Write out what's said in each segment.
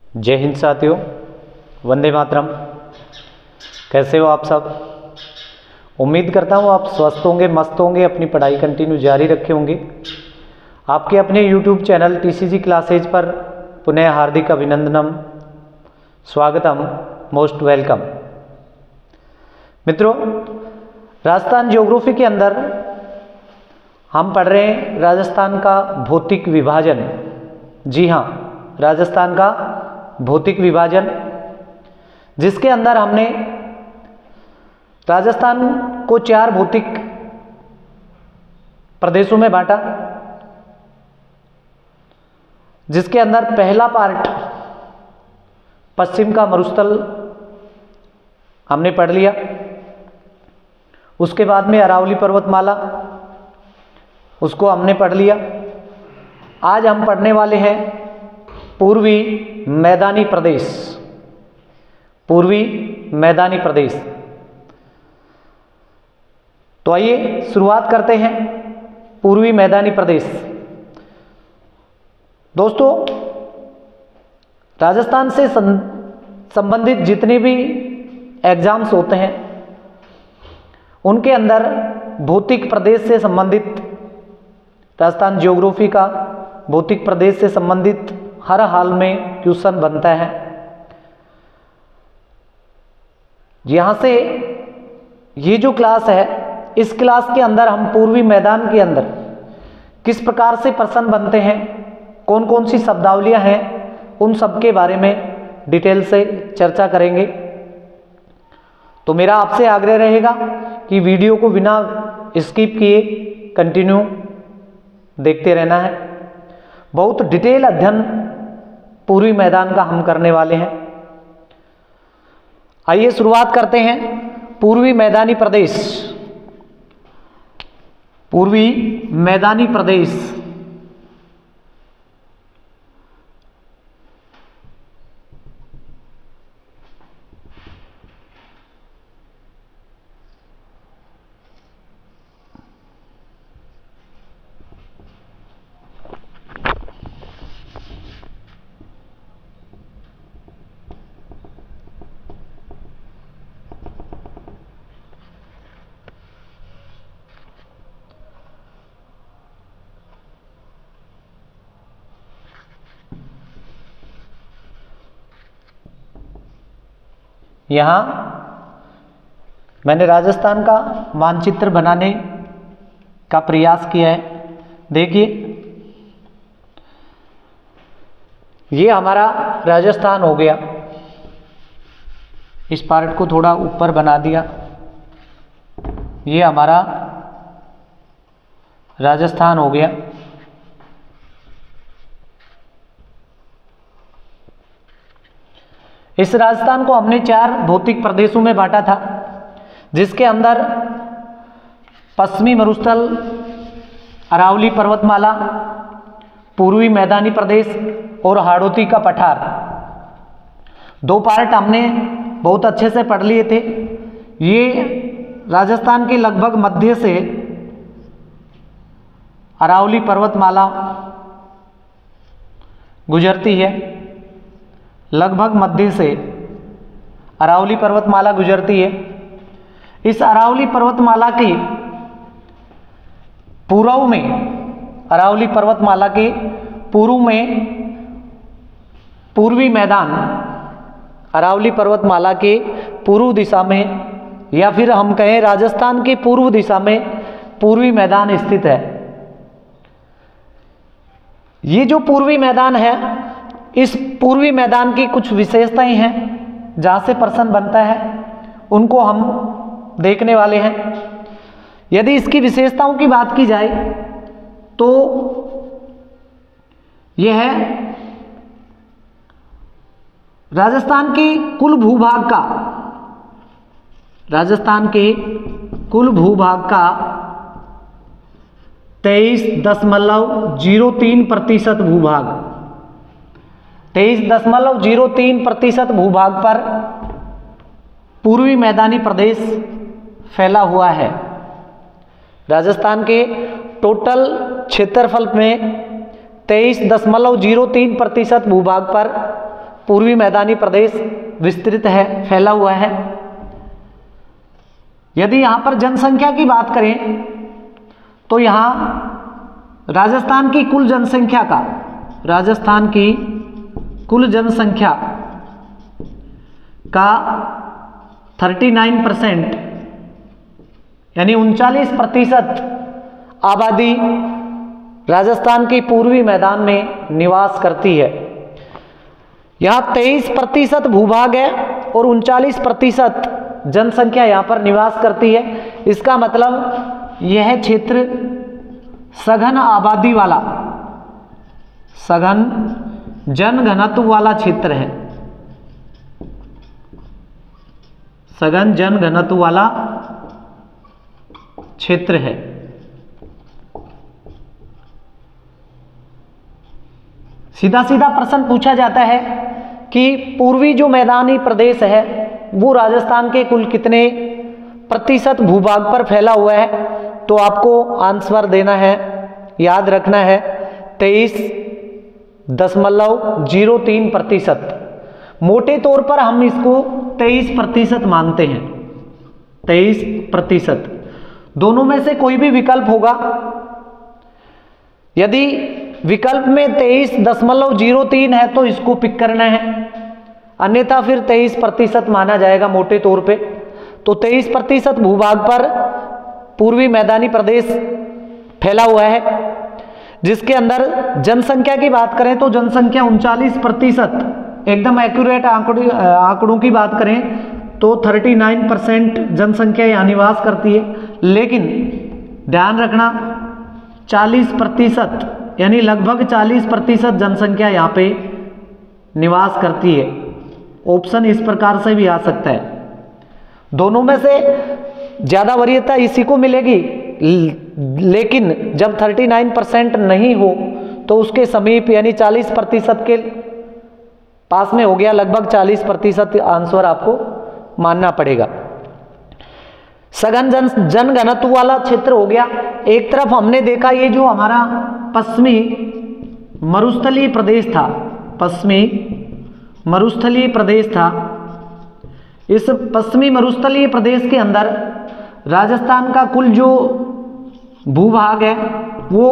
जय हिंद साथियों, वंदे मातरम। कैसे हो आप सब? उम्मीद करता हूँ आप स्वस्थ होंगे, मस्त होंगे, अपनी पढ़ाई कंटिन्यू जारी रखे होंगे। आपके अपने YouTube चैनल TCG क्लासेज पर पुनः हार्दिक अभिनंदनम, स्वागतम, मोस्ट वेलकम। मित्रों, राजस्थान ज्योग्राफी के अंदर हम पढ़ रहे हैं राजस्थान का भौतिक विभाजन। जी हाँ, राजस्थान का भौतिक विभाजन, जिसके अंदर हमने राजस्थान को 4 भौतिक प्रदेशों में बांटा, जिसके अंदर पहला पार्ट पश्चिम का मरुस्थल हमने पढ़ लिया। उसके बाद में अरावली पर्वतमाला, उसको हमने पढ़ लिया। आज हम पढ़ने वाले हैं पूर्वी मैदानी प्रदेश। पूर्वी मैदानी प्रदेश। तो आइए शुरुआत करते हैं पूर्वी मैदानी प्रदेश। दोस्तों, राजस्थान से संबंधित जितने भी एग्जाम्स होते हैं उनके अंदर भौतिक प्रदेश से संबंधित, राजस्थान ज्योग्राफी का भौतिक प्रदेश से संबंधित हर हाल में क्वेश्चन बनता है। यहां से ये जो क्लास है, इस क्लास के अंदर हम पूर्वी मैदान के अंदर किस प्रकार से प्रश्न बनते हैं, कौन कौन सी शब्दावलियां हैं, उन सब के बारे में डिटेल से चर्चा करेंगे। तो मेरा आपसे आग्रह रहेगा कि वीडियो को बिना स्किप किए कंटिन्यू देखते रहना है। बहुत डिटेल अध्ययन पूर्वी मैदान का हम करने वाले हैं। आइए शुरुआत करते हैं पूर्वी मैदानी प्रदेश। पूर्वी मैदानी प्रदेश यहाँ मैंने राजस्थान का मानचित्र बनाने का प्रयास किया है। देखिए, ये हमारा राजस्थान हो गया। इस पार्ट को थोड़ा ऊपर बना दिया। ये हमारा राजस्थान हो गया। इस राजस्थान को हमने 4 भौतिक प्रदेशों में बांटा था, जिसके अंदर पश्चिमी मरुस्थल, अरावली पर्वतमाला, पूर्वी मैदानी प्रदेश और हाड़ौती का पठार, 2 पार्ट हमने बहुत अच्छे से पढ़ लिए थे। ये राजस्थान के लगभग मध्य से अरावली पर्वतमाला गुजरती है। लगभग मध्य से अरावली पर्वतमाला गुजरती है। इस अरावली पर्वतमाला के पूर्व में, अरावली पर्वतमाला के पूर्व में पूर्वी मैदान, अरावली पर्वतमाला के पूर्व दिशा में, या फिर हम कहें राजस्थान के पूर्व दिशा में पूर्वी मैदान स्थित है। ये जो पूर्वी मैदान है, इस पूर्वी मैदान की कुछ विशेषताएं हैं जहां से प्रश्न बनता है, उनको हम देखने वाले हैं। यदि इसकी विशेषताओं की बात की जाए तो यह है राजस्थान के कुल भूभाग का, राजस्थान के कुल भूभाग का 23.03% भूभाग, 23.03% भूभाग पर पूर्वी मैदानी प्रदेश फैला हुआ है। राजस्थान के टोटल क्षेत्रफल में 23.03% भूभाग पर पूर्वी मैदानी प्रदेश विस्तृत है, फैला हुआ है। यदि यहां पर जनसंख्या की बात करें तो यहां राजस्थान की कुल जनसंख्या का, राजस्थान की कुल जनसंख्या का 39% यानी 39% आबादी राजस्थान की पूर्वी मैदान में निवास करती है। यहाँ 23% भूभाग है और 39% जनसंख्या यहाँ पर निवास करती है। इसका मतलब यह क्षेत्र सघन आबादी वाला, सघन जनघनत्व वाला क्षेत्र है, सघन जनघनत्व वाला क्षेत्र है। सीधा सीधा प्रश्न पूछा जाता है कि पूर्वी जो मैदानी प्रदेश है वो राजस्थान के कुल कितने प्रतिशत भूभाग पर फैला हुआ है, तो आपको आंसर देना है, याद रखना है 23.03%। मोटे तौर पर हम इसको 23% मानते हैं, 23%। दोनों में से कोई भी विकल्प होगा। यदि विकल्प में 23.03 है तो इसको पिक करना है, अन्यथा फिर 23% माना जाएगा मोटे तौर पे। तो 23% भूभाग पर पूर्वी मैदानी प्रदेश फैला हुआ है, जिसके अंदर जनसंख्या की बात करें तो जनसंख्या 39%, एकदम एक्यूरेट आंकड़ों की बात करें तो 39% जनसंख्या यहाँ निवास करती है। लेकिन ध्यान रखना 40% यानी लगभग 40% जनसंख्या यहाँ पे निवास करती है। ऑप्शन इस प्रकार से भी आ सकता है। दोनों में से ज़्यादा वरीयता इसी को मिलेगी, लेकिन जब 39% नहीं हो तो उसके समीप यानी 40% के पास में हो गया, लगभग 40% आंसर आपको मानना पड़ेगा। सघन जनघनत्व वाला क्षेत्र हो गया। एक तरफ हमने देखा ये जो हमारा पश्चिमी मरुस्थलीय प्रदेश था, पश्चिमी मरुस्थलीय प्रदेश था, इस पश्चिमी मरुस्थलीय प्रदेश के अंदर राजस्थान का कुल जो भूभाग है वो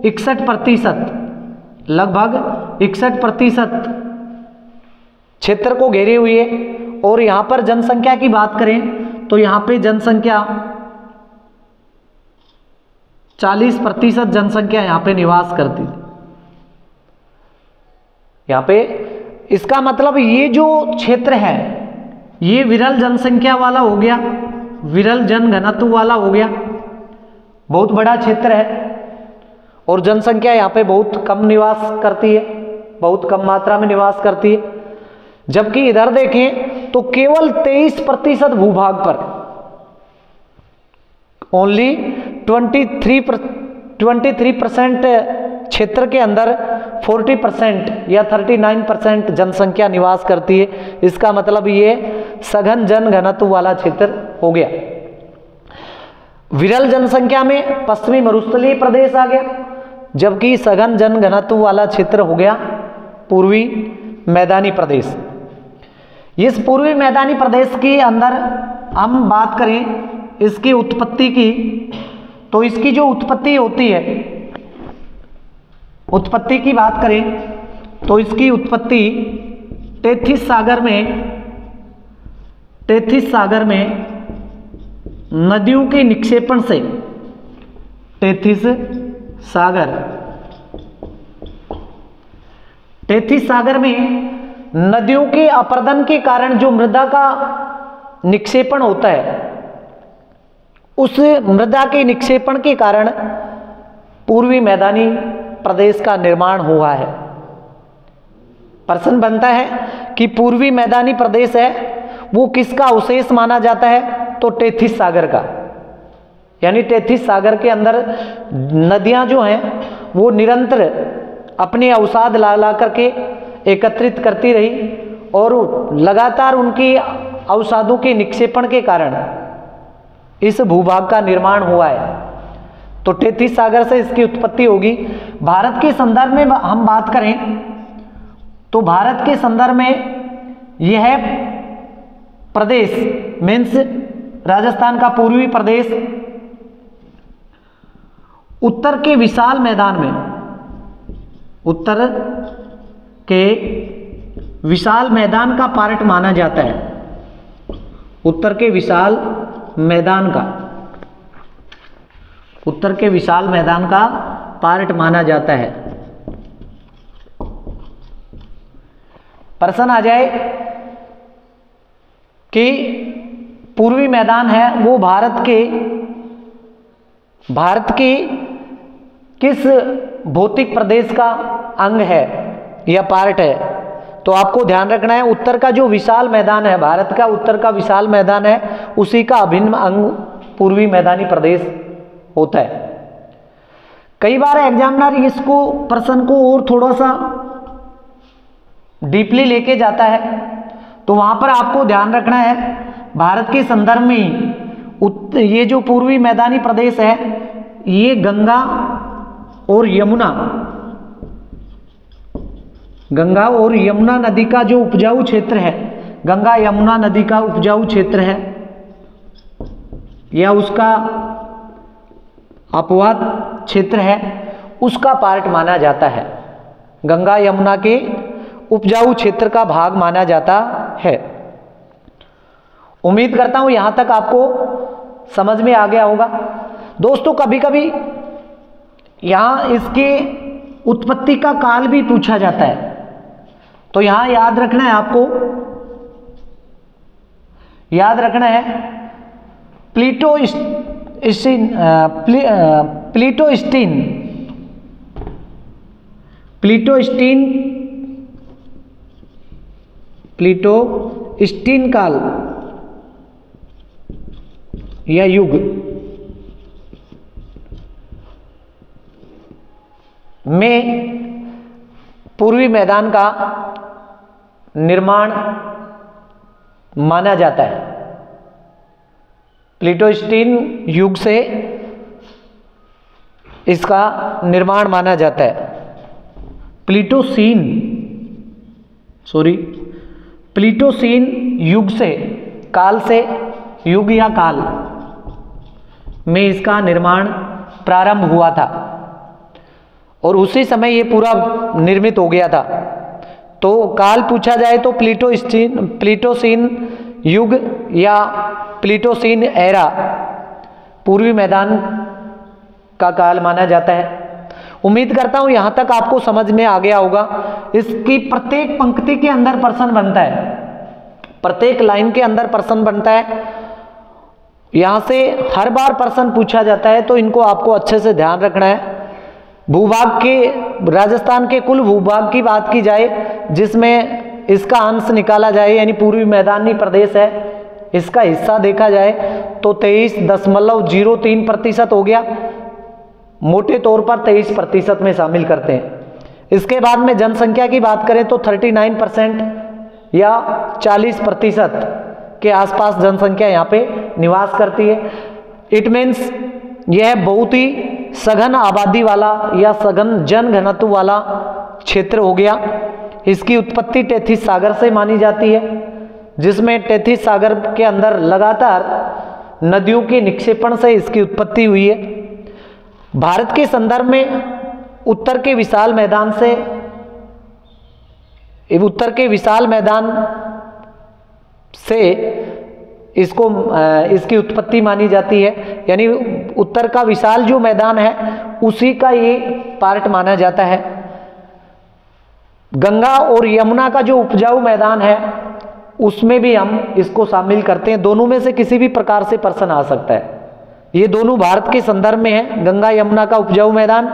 61%, लगभग 61% क्षेत्र को घेरे हुए है। और यहाँ पर जनसंख्या की बात करें तो यहाँ पे जनसंख्या 40% जनसंख्या यहाँ पे निवास करती थी। यहाँ पे इसका मतलब ये जो क्षेत्र है ये विरल जनसंख्या वाला हो गया, विरल जनघनत्व वाला हो गया, बहुत बड़ा क्षेत्र है और जनसंख्या यहाँ पे बहुत कम निवास करती है, बहुत कम मात्रा में निवास करती है। जबकि इधर देखें तो केवल 23% भूभाग पर, ओनली 23% क्षेत्र के अंदर 40% या 39% जनसंख्या निवास करती है। इसका मतलब ये सघन जनघनत्व वाला क्षेत्र हो गया। विरल जनसंख्या में पश्चिमी मरुस्थलीय प्रदेश आ गया, जबकि सघन जनघनत्व वाला क्षेत्र हो गया पूर्वी मैदानी प्रदेश। इस पूर्वी मैदानी प्रदेश के अंदर हम बात करें इसकी उत्पत्ति की, तो इसकी जो उत्पत्ति होती है, उत्पत्ति की बात करें तो इसकी उत्पत्ति टेथिस सागर में नदियों के निक्षेपण से, टेथिस सागर में नदियों के अपर्दन के कारण जो मृदा का निक्षेपण होता है, उस मृदा के निक्षेपण के कारण पूर्वी मैदानी प्रदेश का निर्माण हुआ है। प्रश्न बनता है कि पूर्वी मैदानी प्रदेश है वो किसका अवशेष माना जाता है, तो टेथिस सागर का। यानी टेथिस सागर के अंदर नदियां जो हैं वो निरंतर अपने अवसाद ला करके एकत्रित करती रही और लगातार उनकी अवसादों के निक्षेपण के कारण इस भूभाग का निर्माण हुआ है। तो टेथिस सागर से इसकी उत्पत्ति होगी। भारत के संदर्भ में हम बात करें तो भारत के संदर्भ में यह प्रदेश मीन्स राजस्थान का पूर्वी प्रदेश उत्तर के विशाल मैदान में, उत्तर के विशाल मैदान का पार्ट माना जाता है, उत्तर के विशाल मैदान का, उत्तर के विशाल मैदान का पार्ट माना जाता है। प्रश्न आ जाए कि पूर्वी मैदान है वो भारत के किस भौतिक प्रदेश का अंग है या पार्ट है, तो आपको ध्यान रखना है उत्तर का जो विशाल मैदान है, भारत का उत्तर का विशाल मैदान है, उसी का अभिन्न अंग पूर्वी मैदानी प्रदेश होता है। कई बार एग्जामिनर इसको प्रश्न को और थोड़ा सा डीपली लेके जाता है, तो वहां पर आपको ध्यान रखना है भारत के संदर्भ में ये जो पूर्वी मैदानी प्रदेश है ये गंगा और यमुना नदी का जो उपजाऊ क्षेत्र है, गंगा यमुना नदी का उपजाऊ क्षेत्र है या उसका अपवाद क्षेत्र है, उसका पार्ट माना जाता है, गंगा यमुना के उपजाऊ क्षेत्र का भाग माना जाता है। उम्मीद करता हूं यहां तक आपको समझ में आ गया होगा। दोस्तों कभी कभी यहां इसके उत्पत्ति का काल भी पूछा जाता है, तो यहां याद रखना है आपको, याद रखना है प्लीटोस्टीन काल या युग में पूर्वी मैदान का निर्माण माना जाता है। प्लीटोस्टीन युग से इसका निर्माण माना जाता है। प्लीटोसीन युग से, काल से, युग या काल में इसका निर्माण प्रारंभ हुआ था और उसी समय ये पूरा निर्मित हो गया था। तो काल पूछा जाए तो प्लीटोसीन युग या प्लीटोसीन एरा पूर्वी मैदान का काल माना जाता है। उम्मीद करता हूं यहां तक आपको समझ में आ गया होगा। इसकी प्रत्येक पंक्ति के अंदर प्रश्न बनता है, प्रत्येक लाइन के अंदर प्रश्न बनता है, यहां से हर बार प्रश्न पूछा जाता है, तो इनको आपको अच्छे से ध्यान रखना है। भूभाग के, राजस्थान के कुल भूभाग की बात की जाए जिसमें इसका अंश निकाला जाए यानी पूर्वी मैदानी प्रदेश है, इसका हिस्सा देखा जाए तो 23.03% हो गया, मोटे तौर पर 23% में शामिल करते हैं। इसके बाद में जनसंख्या की बात करें तो 39% या 40% के आसपास जनसंख्या यहाँ पे निवास करती है। इट मीन्स यह बहुत ही सघन आबादी वाला या सघन जनघनत्व वाला क्षेत्र हो गया। इसकी उत्पत्ति टेथिस सागर से मानी जाती है, जिसमें टेथिस सागर के अंदर लगातार नदियों के निक्षेपण से इसकी उत्पत्ति हुई है। भारत के संदर्भ में उत्तर के विशाल मैदान से इसकी उत्पत्ति मानी जाती है, यानी उत्तर का विशाल जो मैदान है उसी का ये पार्ट माना जाता है। गंगा और यमुना का जो उपजाऊ मैदान है उसमें भी हम इसको शामिल करते हैं। दोनों में से किसी भी प्रकार से प्रश्न आ सकता है। ये दोनों भारत के संदर्भ में है, गंगा यमुना का उपजाऊ मैदान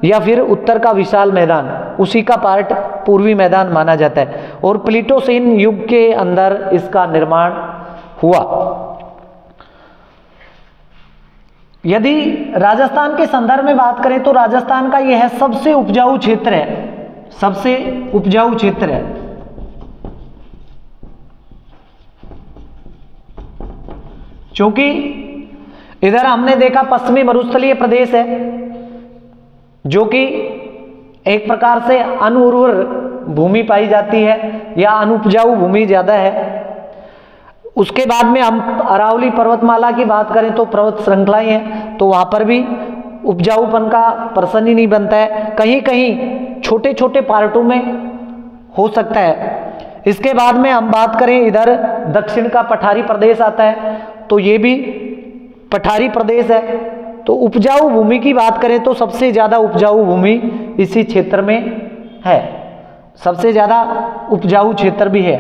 या फिर उत्तर का विशाल मैदान, उसी का पार्ट पूर्वी मैदान माना जाता है। और प्लीटोसीन युग के अंदर इसका निर्माण हुआ। यदि राजस्थान के संदर्भ में बात करें तो राजस्थान का यह सबसे उपजाऊ क्षेत्र है, सबसे उपजाऊ क्षेत्र है। क्योंकि इधर हमने देखा पश्चिमी मरुस्थलीय प्रदेश है जो कि एक प्रकार से अनुर्वर भूमि पाई जाती है या अनुपजाऊ भूमि ज़्यादा है। उसके बाद में हम अरावली पर्वतमाला की बात करें तो पर्वत श्रृंखलाएं हैं, तो वहाँ पर भी उपजाऊपन का प्रश्न ही नहीं बनता है, कहीं कहीं छोटे छोटे पार्टों में हो सकता है। इसके बाद में हम बात करें इधर दक्षिण का पठारी प्रदेश आता है, तो ये भी पठारी प्रदेश है। तो उपजाऊ भूमि की बात करें तो सबसे ज़्यादा उपजाऊ भूमि इसी क्षेत्र में है, सबसे ज़्यादा उपजाऊ क्षेत्र भी है।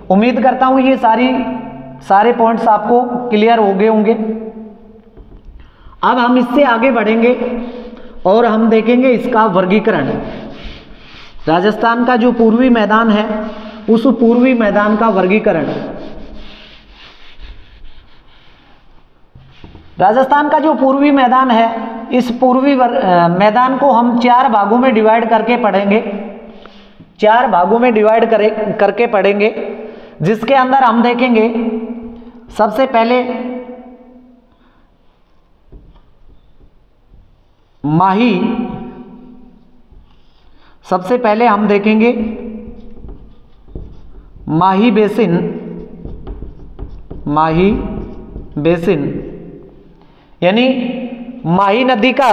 उम्मीद करता हूँ ये सारे पॉइंट्स आपको क्लियर हो गए होंगे। अब हम इससे आगे बढ़ेंगे और हम देखेंगे इसका वर्गीकरण। राजस्थान का जो पूर्वी मैदान है उस पूर्वी मैदान का वर्गीकरण। राजस्थान का जो पूर्वी मैदान है, इस पूर्वी मैदान को हम 4 भागों में डिवाइड करके पढ़ेंगे, 4 भागों में डिवाइड करके पढ़ेंगे, जिसके अंदर हम देखेंगे सबसे पहले माही, सबसे पहले हम देखेंगे माही बेसिन, माही बेसिन यानी माही नदी का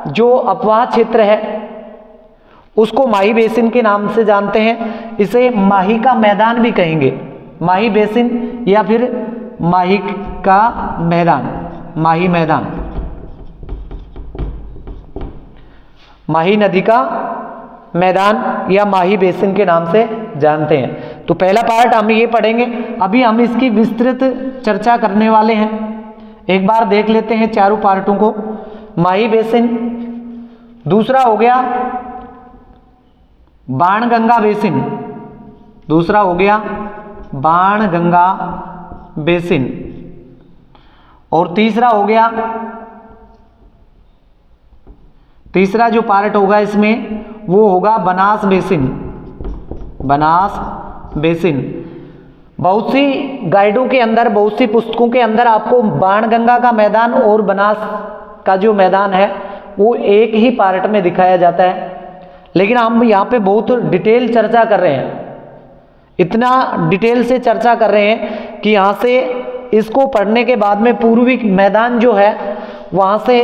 जो अपवाह क्षेत्र है उसको माही बेसिन के नाम से जानते हैं। इसे माही का मैदान भी कहेंगे, माही बेसिन या फिर माही का मैदान, माही मैदान, माही नदी का मैदान या माही बेसिन के नाम से जानते हैं। तो पहला पार्ट हम ये पढ़ेंगे, अभी हम इसकी विस्तृत चर्चा करने वाले हैं। एक बार देख लेते हैं चारों पार्टों को। माही बेसिन, दूसरा हो गया बाणगंगा बेसिन, दूसरा हो गया बाणगंगा बेसिन, और तीसरा हो गया, तीसरा जो पार्ट होगा इसमें वो होगा बनास बेसिन, बनास बेसिन। बहुत सी गाइडों के अंदर, बहुत सी पुस्तकों के अंदर आपको बाणगंगा का मैदान और बनास का जो मैदान है वो एक ही पार्ट में दिखाया जाता है, लेकिन हम यहाँ पे बहुत डिटेल चर्चा कर रहे हैं, इतना डिटेल से चर्चा कर रहे हैं कि यहाँ से इसको पढ़ने के बाद में पूर्वी मैदान जो है वहाँ से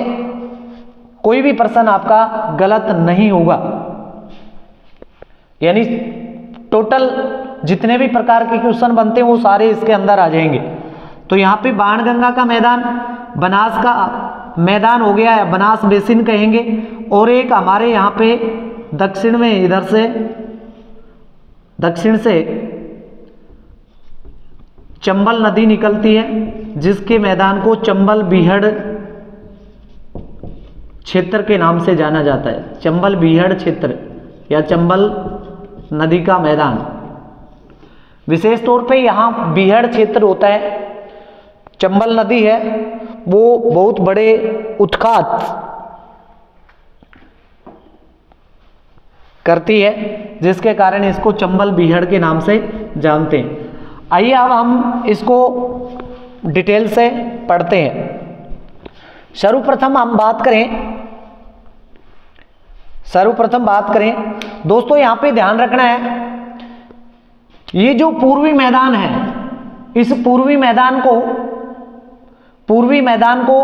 कोई भी प्रश्न आपका गलत नहीं होगा। यानी टोटल जितने भी प्रकार के क्वेश्चन बनते हैं वो सारे इसके अंदर आ जाएंगे। तो यहाँ पे बाणगंगा का मैदान, बनास का मैदान हो गया, बनास बेसिन कहेंगे, और एक हमारे यहाँ पे दक्षिण में, इधर से दक्षिण से चंबल नदी निकलती है, जिसके मैदान को चंबल बीहड़ क्षेत्र के नाम से जाना जाता है, चंबल बीहड़ क्षेत्र या चंबल नदी का मैदान। विशेष तौर पे यहाँ बीहड़ क्षेत्र होता है, चंबल नदी है वो बहुत बड़े उत्खात करती है, जिसके कारण इसको चंबल बीहड़ के नाम से जानते हैं। आइए अब हम इसको डिटेल से पढ़ते हैं। सर्वप्रथम हम बात करें दोस्तों, यहाँ पे ध्यान रखना है, ये जो पूर्वी मैदान है, इस पूर्वी मैदान को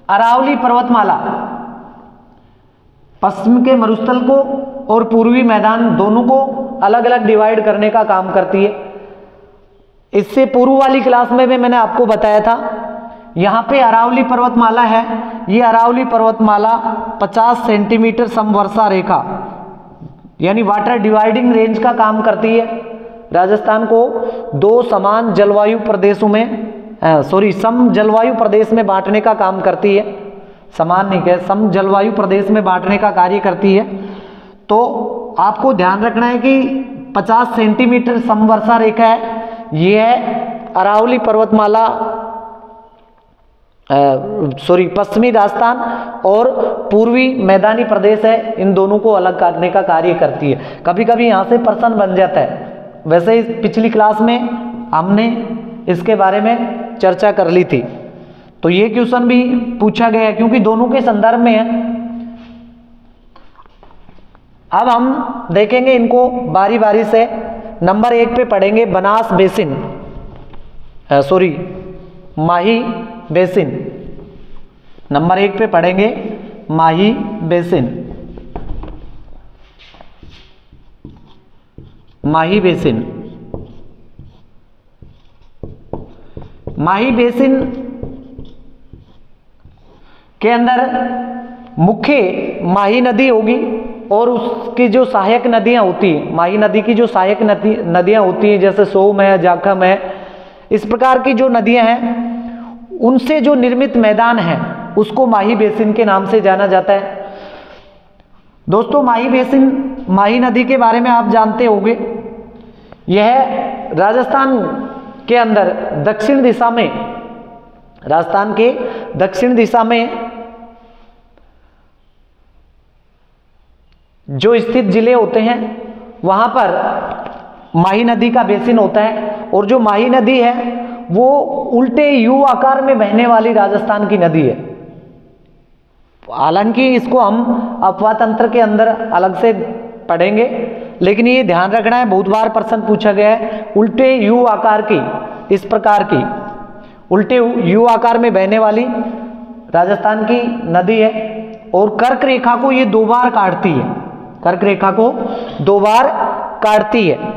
अरावली पर्वतमाला, पश्चिम के मरुस्थल को और पूर्वी मैदान दोनों को अलग अलग डिवाइड करने का काम करती है। इससे पूर्व वाली क्लास में भी मैंने आपको बताया था, यहाँ पे अरावली पर्वतमाला है, ये अरावली पर्वतमाला 50 सेंटीमीटर समवर्षा रेखा यानी वाटर डिवाइडिंग रेंज का काम करती है। राजस्थान को 2 समान जलवायु प्रदेशों में सम जलवायु प्रदेश में बांटने का काम करती है, समान नहीं कह, सम जलवायु प्रदेश में बांटने का कार्य करती है। तो आपको ध्यान रखना है कि 50 सेंटीमीटर समवर्षा रेखा है, ये है अरावली पर्वतमाला, पश्चिमी राजस्थान और पूर्वी मैदानी प्रदेश है, इन दोनों को अलग करने का कार्य करती है। कभी कभी यहाँ से प्रश्न बन जाता है। वैसे इस पिछली क्लास में हमने इसके बारे में चर्चा कर ली थी, तो ये क्वेश्चन भी पूछा गया है क्योंकि दोनों के संदर्भ में है। अब हम देखेंगे इनको बारी बारी से। नंबर 1 पे पढ़ेंगे बनास बेसिन, माही बेसिन। नंबर 1 पे पढ़ेंगे माही बेसिन, माही बेसिन। माही बेसिन के अंदर मुख्य माही नदी होगी और उसकी जो सहायक नदियां होती हैं, माही नदी की जो सहायक नदियां होती हैं जैसे सोम है, जाखम है, इस प्रकार की जो नदियां हैं उनसे जो निर्मित मैदान है उसको माही बेसिन के नाम से जाना जाता है। दोस्तों माही बेसिन, माही नदी के बारे में आप जानते होंगे, यह राजस्थान के अंदर दक्षिण दिशा में, राजस्थान के दक्षिण दिशा में जो स्थित जिले होते हैं वहां पर माही नदी का बेसिन होता है। और जो माही नदी है वो उल्टे यू आकार में बहने वाली राजस्थान की नदी है। हालांकि इसको हम अपवाह तंत्र के अंदर अलग से पढ़ेंगे, लेकिन ये ध्यान रखना है, बहुत बार प्रश्न पूछा गया है। उल्टे यू आकार की, इस प्रकार की उल्टे यू आकार में बहने वाली राजस्थान की नदी है और कर्क रेखा को ये 2 बार काटती है, कर्क रेखा को 2 बार काटती है।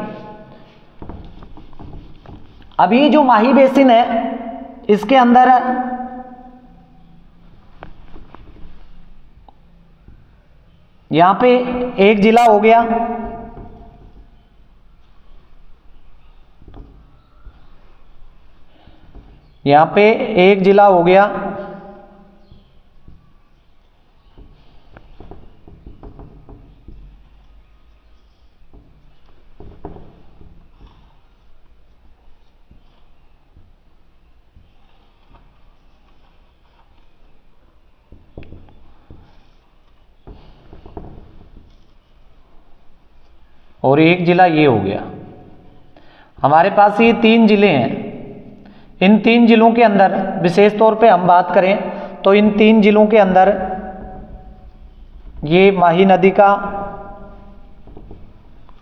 अभी जो माही बेसिन है इसके अंदर यहां पे एक जिला हो गया, यहां पे एक जिला हो गया, और एक जिला ये हो गया। हमारे पास ये 3 जिले हैं। इन 3 जिलों के अंदर विशेष तौर पे हम बात करें तो इन 3 जिलों के अंदर ये माही नदी का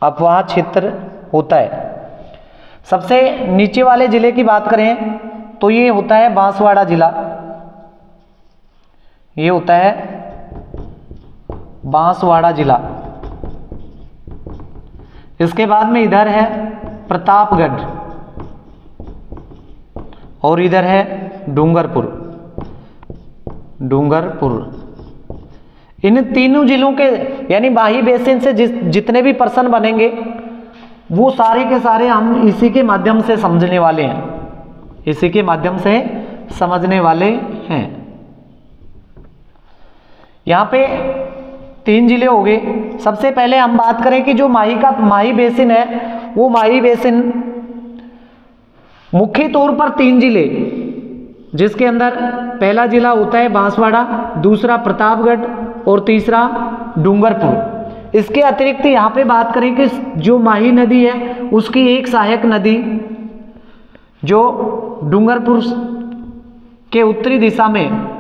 अपवाह क्षेत्र होता है। सबसे नीचे वाले जिले की बात करें तो ये होता है बांसवाड़ा जिला, ये होता है बांसवाड़ा जिला। इसके बाद में इधर है प्रतापगढ़ और इधर है डूंगरपुर, डूंगरपुर। इन तीनों जिलों के यानी माही बेसिन से जितने भी प्रश्न बनेंगे वो सारे के सारे हम इसी के माध्यम से समझने वाले हैं, इसी के माध्यम से समझने वाले हैं। यहां पे 3 जिले हो गए। सबसे पहले हम बात करें कि जो माही बेसिन है वो माही बेसिन मुख्य तौर पर 3 जिले, जिसके अंदर पहला जिला होता है बांसवाड़ा, दूसरा प्रतापगढ़ और तीसरा डूंगरपुर। इसके अतिरिक्त यहाँ पे बात करें कि जो माही नदी है उसकी एक सहायक नदी जो डूंगरपुर के उत्तरी दिशा में,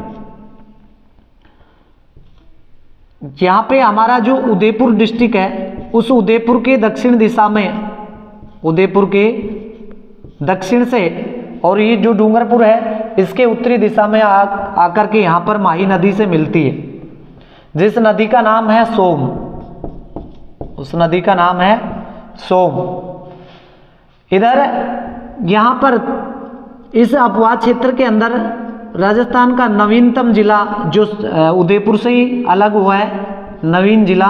यहाँ पे हमारा जो उदयपुर डिस्ट्रिक्ट है उस उदयपुर के दक्षिण दिशा में, उदयपुर के दक्षिण से, और ये जो डूंगरपुर है इसके उत्तरी दिशा में आकर के यहाँ पर माही नदी से मिलती है, जिस नदी का नाम है सोम, उस नदी का नाम है सोम। इधर यहाँ पर इस अपवाह क्षेत्र के अंदर राजस्थान का नवीनतम जिला जो उदयपुर से ही अलग हुआ है, नवीन जिला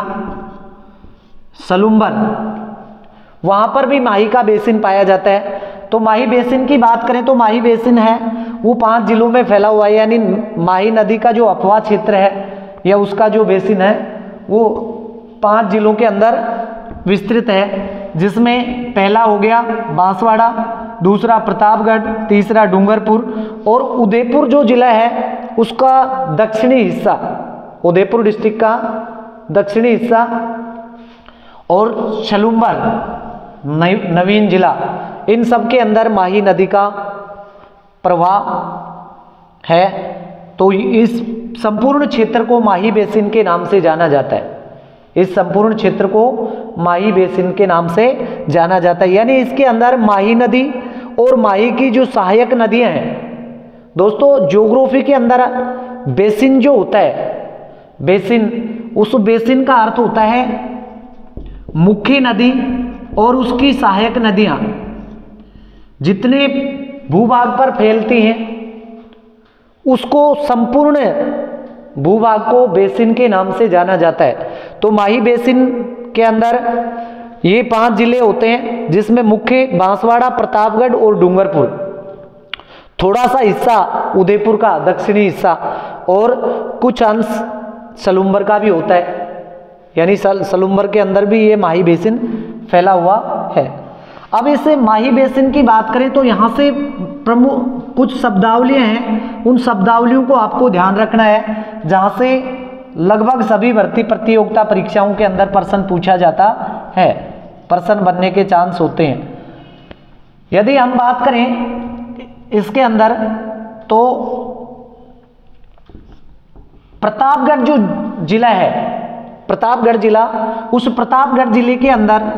सलूम्बर, वहाँ पर भी माही का बेसिन पाया जाता है। तो माही बेसिन की बात करें तो माही बेसिन है वो 5 जिलों में फैला हुआ है, यानी माही नदी का जो अपवाह क्षेत्र है या उसका जो बेसिन है वो 5 जिलों के अंदर विस्तृत है, जिसमें पहला हो गया बांसवाड़ा, दूसरा प्रतापगढ़, तीसरा डूंगरपुर और उदयपुर जो जिला है उसका दक्षिणी हिस्सा, उदयपुर डिस्ट्रिक्ट का दक्षिणी हिस्सा, और सलूम्बर नवीन जिला, इन सब के अंदर माही नदी का प्रवाह है। तो इस संपूर्ण क्षेत्र को माही बेसिन के नाम से जाना जाता है, इस संपूर्ण क्षेत्र को माही बेसिन के नाम से जाना जाता है। यानी इसके अंदर माही नदी और माही की जो सहायक नदियां हैं दोस्तों, ज्योग्राफी के अंदर बेसिन जो होता है, बेसिन, उस बेसिन का अर्थ होता है मुख्य नदी और उसकी सहायक नदियां जितने भूभाग पर फैलती हैं उसको संपूर्ण भूभाग को बेसिन के नाम से जाना जाता है। तो माही बेसिन के अंदर ये 5 जिले होते हैं जिसमें मुख्य बांसवाड़ा, प्रतापगढ़ और डूंगरपुर, थोड़ा सा हिस्सा उदयपुर का दक्षिणी हिस्सा और कुछ अंश सलूम्बर का भी होता है। यानी सलूम्बर के अंदर भी ये माही बेसिन फैला हुआ है। अब इस माही बेसिन की बात करें तो यहाँ से प्रमुख कुछ शब्दावलियाँ हैं, उन शब्दावलियों को आपको ध्यान रखना है जहाँ से लगभग सभी भर्ती प्रतियोगिता परीक्षाओं के अंदर प्रश्न पूछा जाता है, प्रश्न बनने के चांस होते हैं। यदि हम बात करें इसके अंदर तो प्रतापगढ़ जो जिला है, प्रतापगढ़ जिला, उस प्रतापगढ़ जिले के अंदर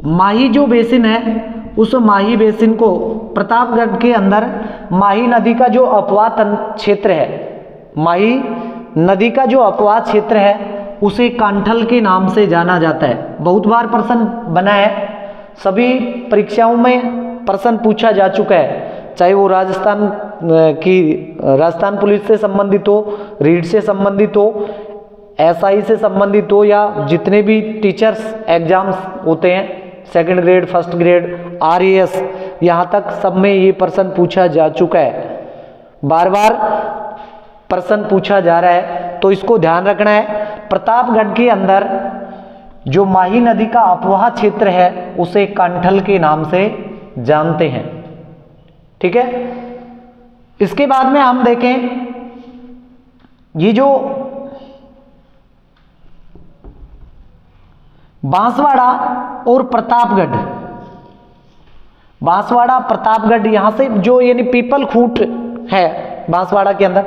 माही जो बेसिन है उस माही बेसिन को प्रतापगढ़ के अंदर माही नदी का जो अपवाद क्षेत्र है, माही नदी का जो अपवाद क्षेत्र है उसे कांठल के नाम से जाना जाता है। बहुत बार प्रश्न बना है, सभी परीक्षाओं में प्रश्न पूछा जा चुका है, चाहे वो राजस्थान पुलिस से संबंधित हो, रीट से संबंधित हो, एसआई से संबंधित हो या जितने भी टीचर्स एग्जाम्स होते हैं, second grade, first grade, RAS, यहाँ तक सब में ये प्रश्न पूछा जा चुका है, बार बार प्रश्न पूछा जा रहा है। तो इसको ध्यान रखना है। प्रतापगढ़ के अंदर जो माही नदी का अपवाह क्षेत्र है उसे कांठल के नाम से जानते हैं। ठीक है, इसके बाद में हम देखें ये जो बांसवाड़ा और प्रतापगढ़, बांसवाड़ा प्रतापगढ़, यहां से जो यानी पीपल खूंट है बांसवाड़ा के अंदर,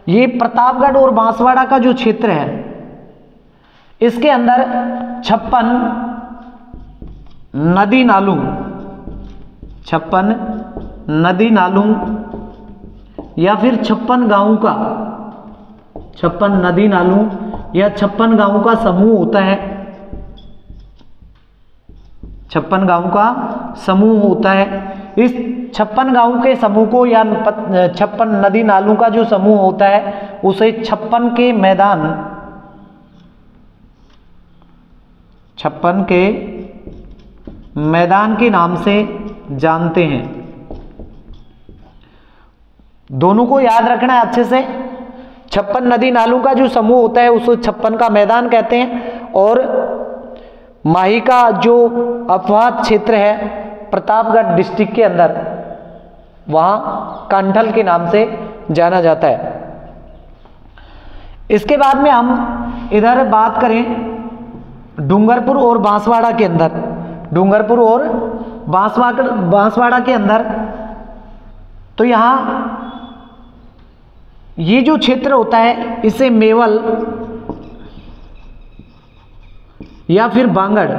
ये प्रतापगढ़ और बांसवाड़ा का जो क्षेत्र है इसके अंदर 56 नदी नालू, 56 नदी नालू या फिर 56 गांवों का, 56 नदी नालू या 56 गांवों का समूह होता है, 56 गांवों का समूह होता है। इस 56 गांवों के समूह को या 56 नदी नालों का जो समूह होता है उसे 56 के मैदान, 56 के मैदान के नाम से जानते हैं। दोनों को याद रखना है अच्छे से। 56 नदी नालों का जो समूह होता है उसे 56 का मैदान कहते हैं और माही का जो अपवाद क्षेत्र है प्रतापगढ़ डिस्ट्रिक्ट के अंदर, वहां कांठल के नाम से जाना जाता है। इसके बाद में हम इधर बात करें डूंगरपुर और बांसवाड़ा के अंदर, डूंगरपुर और बांसवाड़ा के अंदर, तो यहाँ ये जो क्षेत्र होता है इसे मेवल या फिर बांगड़,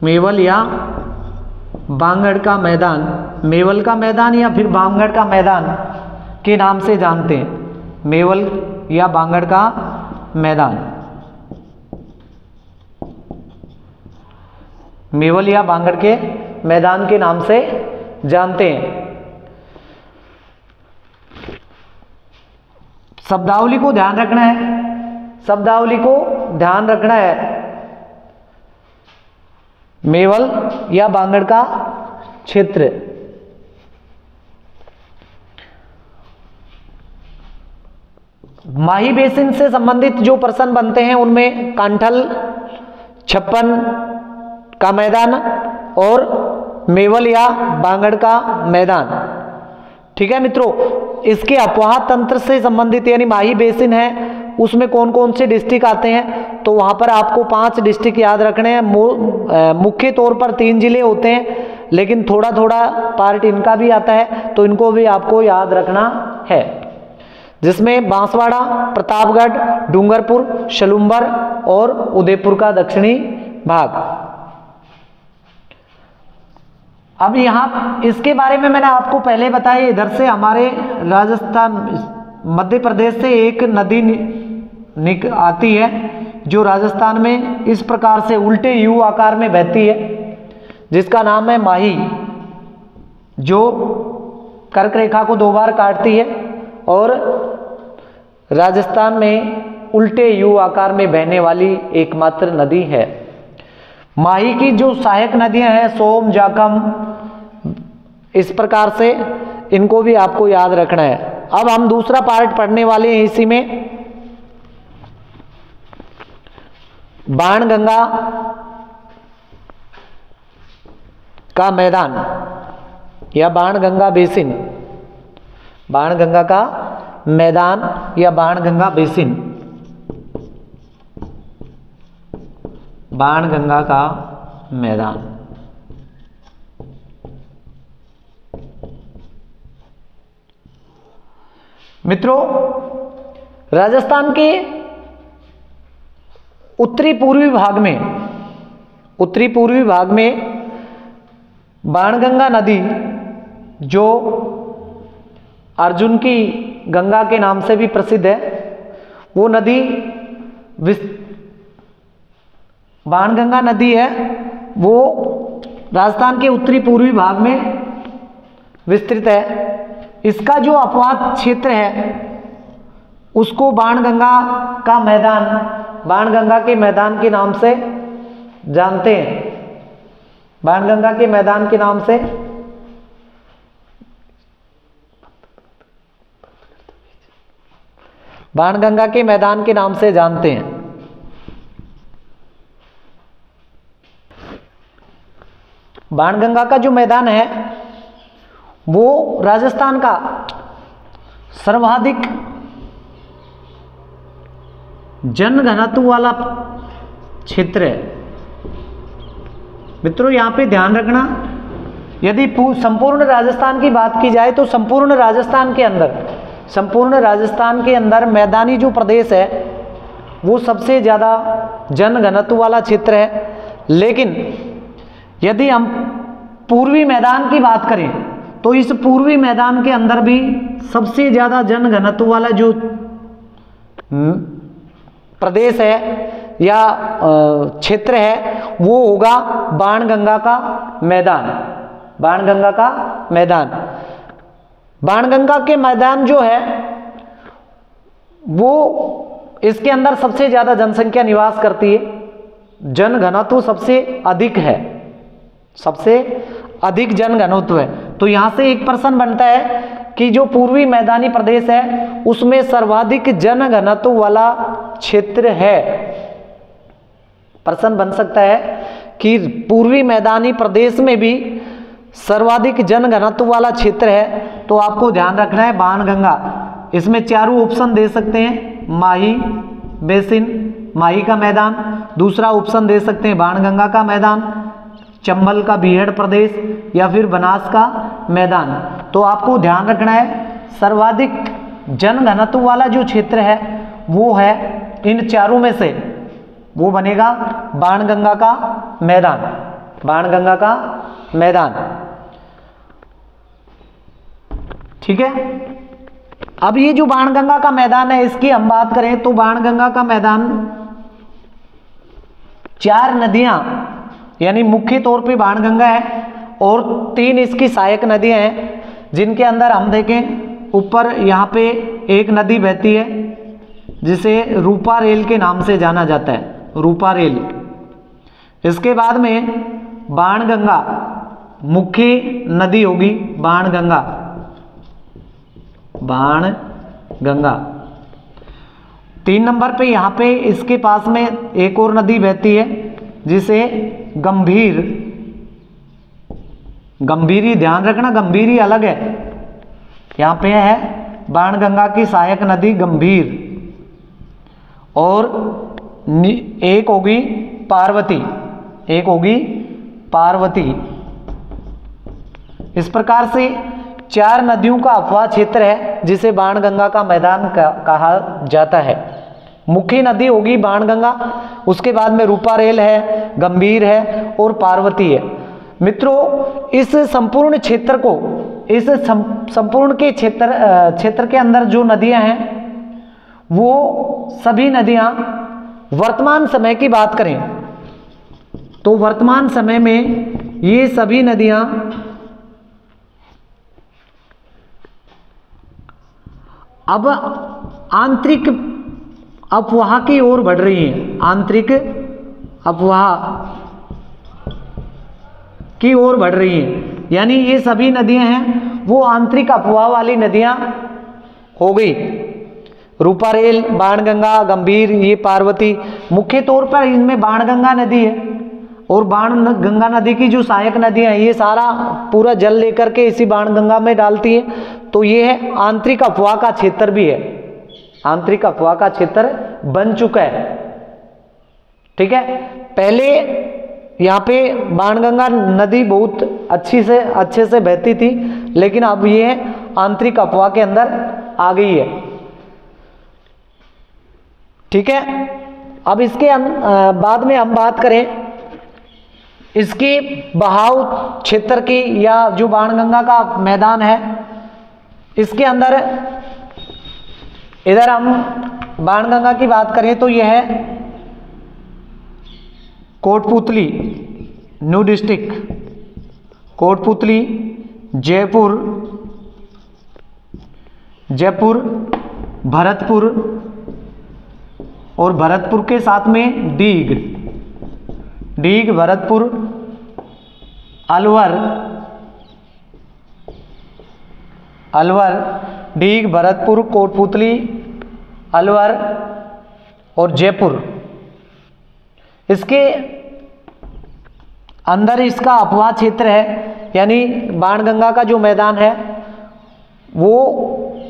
मेवल या बांगड़ का मैदान, मेवल का मैदान या फिर बांगड़ का मैदान के नाम से जानते हैं। मेवल या बांगड़ का मैदान, मेवल या बांगड़ के मैदान के नाम से जानते हैं। शब्दावली को ध्यान रखना है, शब्दावली को ध्यान रखना है। मेवल या बांगड़ का क्षेत्र, माही बेसिन से संबंधित जो प्रश्न बनते हैं उनमें कांठल, 56 का मैदान और मेवल या बांगड़ का मैदान। ठीक है मित्रों, इसके अपवाह तंत्र से संबंधित यानी माही बेसिन है उसमें कौन कौन से डिस्ट्रिक्ट आते हैं, तो वहां पर आपको 5 डिस्ट्रिक्ट याद रखने हैं। मुख्य तौर पर 3 जिले होते हैं लेकिन थोड़ा थोड़ा पार्ट इनका भी आता है, तो इनको भी आपको याद रखना है। जिसमें बांसवाड़ा, प्रतापगढ़, डूंगरपुर, शलुम्बर और उदयपुर का दक्षिणी भाग। अब यहाँ इसके बारे में मैंने आपको पहले बताया, इधर से हमारे राजस्थान मध्य प्रदेश से एक नदी आती है जो राजस्थान में इस प्रकार से उल्टे यू आकार में बहती है, जिसका नाम है माही, जो कर्क रेखा को 2 बार काटती है और राजस्थान में उल्टे यू आकार में बहने वाली एकमात्र नदी है। माही की जो सहायक नदियां हैं सोम, जाखम, इस प्रकार से इनको भी आपको याद रखना है। अब हम दूसरा पार्ट पढ़ने वाले हैं इसी में, बाणगंगा का मैदान या बाणगंगा बेसिन, बाणगंगा का मैदान या बाणगंगा बेसिन, बाणगंगा का मैदान। मित्रों, राजस्थान के उत्तरी पूर्वी भाग में बाणगंगा नदी, जो अर्जुन की गंगा के नाम से भी प्रसिद्ध है, वो नदी बाणगंगा नदी है, वो राजस्थान के उत्तरी पूर्वी भाग में विस्तृत है। इसका जो अपवाद क्षेत्र है उसको बाणगंगा का मैदान, बाणगंगा के मैदान के नाम से जानते हैं, बाणगंगा के मैदान के नाम से बाणगंगा के मैदान के नाम से जानते हैं। बाणगंगा का जो मैदान है वो राजस्थान का सर्वाधिक जनघनत्व वाला क्षेत्र है। मित्रों, यहाँ पे ध्यान रखना, यदि संपूर्ण राजस्थान की बात की जाए तो संपूर्ण राजस्थान के अंदर मैदानी जो प्रदेश है वो सबसे ज़्यादा जनघनत्व वाला क्षेत्र है। लेकिन यदि हम पूर्वी मैदान की बात करें तो इस पूर्वी मैदान के अंदर भी सबसे ज़्यादा जनघनत्व वाला जो प्रदेश है या क्षेत्र है वो होगा बाणगंगा का मैदान, बाणगंगा का मैदान। बाणगंगा के मैदान जो है वो इसके अंदर सबसे ज़्यादा जनसंख्या निवास करती है, जनघनत्व सबसे अधिक है, सबसे अधिक जनघनत्व है। तो यहाँ से एक प्रश्न बनता है कि जो पूर्वी मैदानी प्रदेश है उसमें सर्वाधिक जनघनत्व वाला क्षेत्र है। प्रश्न बन सकता है कि पूर्वी मैदानी प्रदेश में भी सर्वाधिक जनघनत्व वाला क्षेत्र है, तो आपको ध्यान रखना है बाणगंगा। इसमें चारों ऑप्शन दे सकते हैं, माही बेसिन, माही का मैदान, दूसरा ऑप्शन दे सकते हैं बाणगंगा का मैदान, चंबल का बीहड़ प्रदेश, या फिर बनास का मैदान। तो आपको ध्यान रखना है सर्वाधिक जनघनत्व वाला जो क्षेत्र है वो है इन चारों में से, वो बनेगा बाणगंगा का मैदान, बाणगंगा का मैदान। ठीक है। अब ये जो बाणगंगा का मैदान है इसकी हम बात करें तो बाणगंगा का मैदान 4 नदियां यानी मुख्य तौर पे बाणगंगा है और 3 इसकी सहायक नदियां हैं, जिनके अंदर हम देखें ऊपर यहाँ पे एक नदी बहती है जिसे रूपा रेल के नाम से जाना जाता है, रूपा रेल। इसके बाद में बाणगंगा मुख्य नदी होगी, बाणगंगा, बाणगंगा। 3 नंबर पे यहाँ पे इसके पास में एक और नदी बहती है जिसे गंभीरी, ध्यान रखना गंभीरी अलग है, यहाँ पे है बाणगंगा की सहायक नदी गंभीर, और एक होगी पार्वती, एक होगी पार्वती। इस प्रकार से 4 नदियों का अपवाह क्षेत्र है जिसे बाणगंगा का मैदान कहा जाता है। मुख्य नदी होगी बाणगंगा, उसके बाद में रूपारेल है, गंभीर है और पार्वती है। मित्रों, इस संपूर्ण क्षेत्र को, इस संपूर्ण के क्षेत्र के अंदर जो नदियां हैं वो सभी नदियां वर्तमान समय की बात करें तो वर्तमान समय में ये सभी नदियां अब आंतरिक अफवाह की ओर बढ़ रही हैं, आंतरिक अफवाह की ओर बढ़ रही हैं। यानी ये सभी नदियां हैं वो आंतरिक अफवाह वाली नदियां हो गई। रूपारेल, बाणगंगा, गंभीर, ये पार्वती। मुख्य तौर पर इनमें बाणगंगा नदी है और बाणगंगा नदी की जो सहायक नदियां हैं ये सारा पूरा जल लेकर के इसी बाणगंगा में डालती है। तो ये है आंतरिक अफवाह का क्षेत्र भी है, आंतरिक अफवाह का क्षेत्र बन चुका है। ठीक है, पहले यहाँ पे बाणगंगा नदी बहुत अच्छे से बहती थी, लेकिन अब ये आंतरिक अफवाह के अंदर आ गई है। ठीक है, अब इसके बाद में हम बात करें इसके बहाव क्षेत्र की, या जो बाणगंगा का मैदान है इसके अंदर, इधर हम बाणगंगा की बात करें तो यह है कोटपुतली न्यू डिस्ट्रिक्ट, कोटपुतली, जयपुर, भरतपुर और भरतपुर के साथ में डीग, भरतपुर, अलवर, डीग, भरतपुर, कोटपुतली, अलवर और जयपुर। इसके अंदर इसका अपवाह क्षेत्र है, यानी बाणगंगा का जो मैदान है वो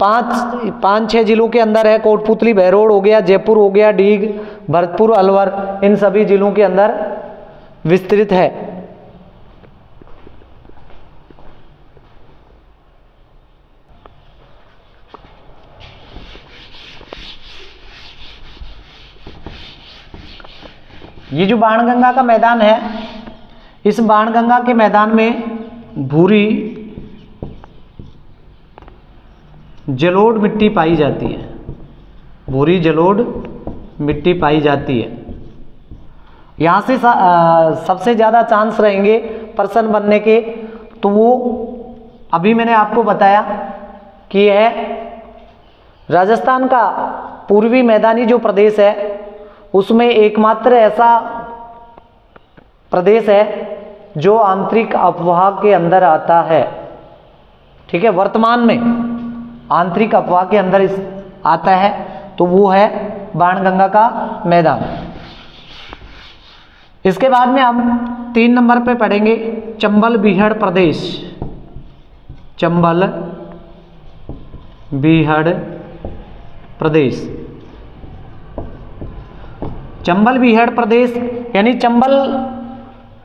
5-6 जिलों के अंदर है। कोटपुतली, बहरोड हो गया, जयपुर हो गया, डीग, भरतपुर, अलवर, इन सभी जिलों के अंदर विस्तृत है। ये जो बाणगंगा का मैदान है, इस बाणगंगा के मैदान में भूरी जलोढ़ मिट्टी पाई जाती है, भूरी जलोढ़ मिट्टी पाई जाती है। यहाँ से सबसे ज़्यादा चांस रहेंगे पर्सन बनने के, तो वो अभी मैंने आपको बताया कि यह राजस्थान का पूर्वी मैदानी जो प्रदेश है उसमें एकमात्र ऐसा प्रदेश है जो आंतरिक अफवाह के अंदर आता है। ठीक है, वर्तमान में आंतरिक अफवाह के अंदर आता है, तो वो है बाणगंगा का मैदान। इसके बाद में हम 3 नंबर पे पढ़ेंगे चंबल बीहड़ प्रदेश, चंबल बीहड़ प्रदेश। चंबल बीहड़ प्रदेश यानी चंबल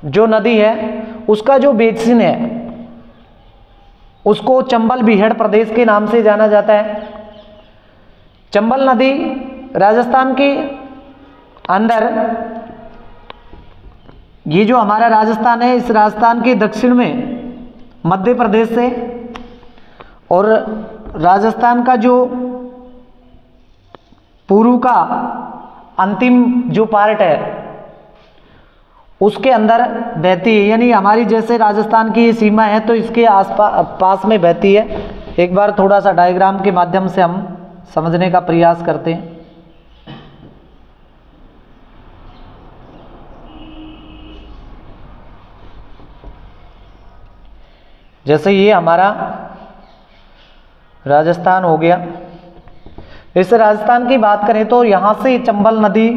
जो नदी है उसका जो बेसिन है उसको चंबल बीहड़ प्रदेश के नाम से जाना जाता है। चंबल नदी राजस्थान के अंदर, ये जो हमारा राजस्थान है, इस राजस्थान के दक्षिण में मध्य प्रदेश से, और राजस्थान का जो पूर्व का अंतिम जो पार्ट है उसके अंदर बहती है। यानी हमारी जैसे राजस्थान की ये सीमा है तो इसके पास में बहती है। एक बार थोड़ा सा डायग्राम के माध्यम से हम समझने का प्रयास करते हैं। जैसे ये हमारा राजस्थान हो गया, इस राजस्थान की बात करें तो यहाँ से चंबल नदी